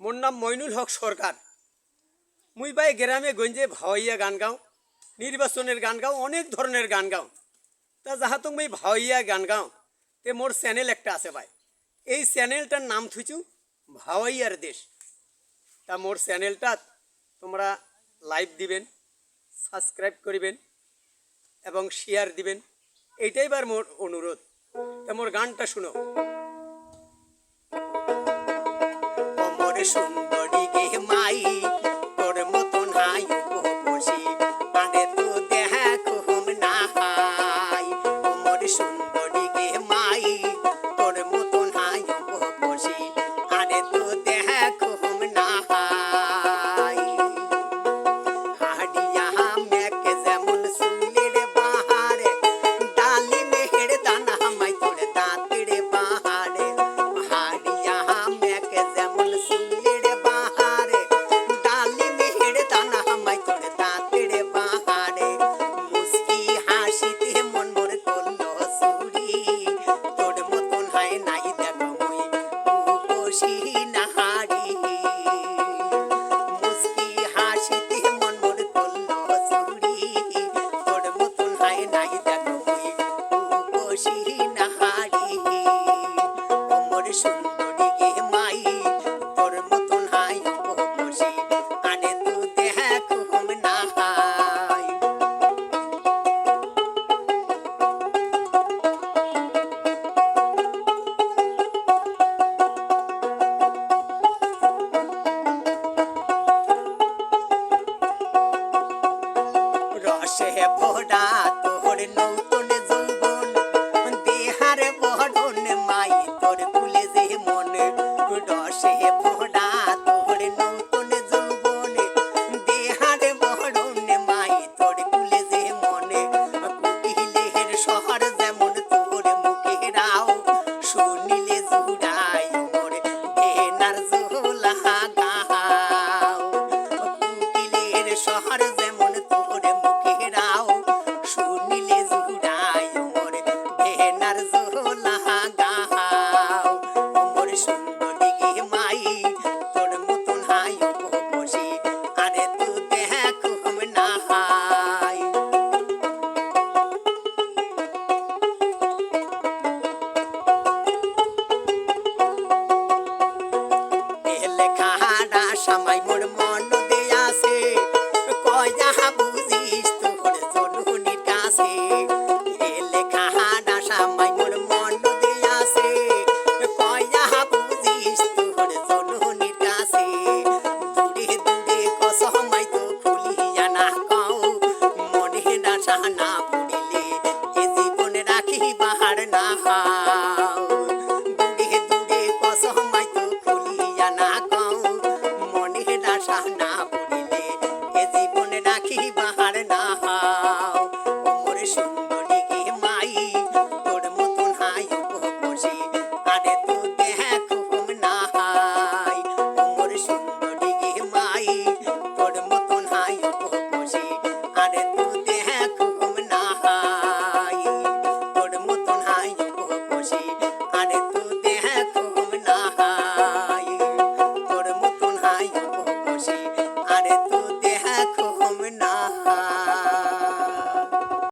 মোর নাম মইনুল হক সরকার। মুই ভাই গ্রামে গঞ্জে ভাওয়াইয়া গান গাও, নির্বাচনের গান গাও, অনেক ধরনের গান গাও। তা যাহাতো মুই ভাওয়াইয়া গান গাও তে মোর চ্যানেল একটা আছে ভাই। এই চ্যানেলটার নাম থুইছু ভাওয়াইয়ার দেশ। তা মোর চ্যানেলটা তোমরা লাইভ দিবেন, সাবস্ক্রাইব করিবেন এবং শেয়ার দিবেন, এইটাই বার মোর অনুরোধ। তা মোর গানটা শুনো। মোর সুন্দরী গে মাই তোর মতন হাই উপসি আরে তো দেখা কম না হাই। মোর সুন্দরী গে মাই তোর মতন হাই উপসি আরে তো দেখা কম না হাই। হাডিয়া মেকে যেমন সুলের বাহারে ডালি মেহের দানা মাই তোর দাঁতের বাহারে। হাডিয়া মেকে যেমন সুলের বাহারে ডালি মেহের দানা মাই তোর দাঁতের বাহারে। মুস্কি হাসিতে মন মোর করলো চুরি তোর মতন হয় নাই দেখো মুই উপসি নাহারি। মুস্কি হাসিতে মন মোর করলো চুরি তোর মতন হয় নাই দেখো মুই উপসি নাহারি। ও মোর সুন্দরী গে মাই তোর মতন হাই উপসি আরে তু দেখ কম না হাই। রসে ভরা তোর নৌতন যৌবন দেহার বহন মাই তোর ফুলে যে মন। রসে ভরা তোর নৌতন যৌবন দেহার বহন মাই তোর ফুলে যে মন। কুকিলের শহর যেমন তোর মুখে রাও শুনিলে জুড়াই মোর ভেনার জোলা গাও। কুকিলের শহর যেমন তোর মুখে রাও শুনিলে জুড়াই মোর ভেনার জোলা গাও। মোর সুন্দরী গে মাই তোর মতন হাই উপসি আরে তু দেখ কম না হাই। লেখাটা সামাই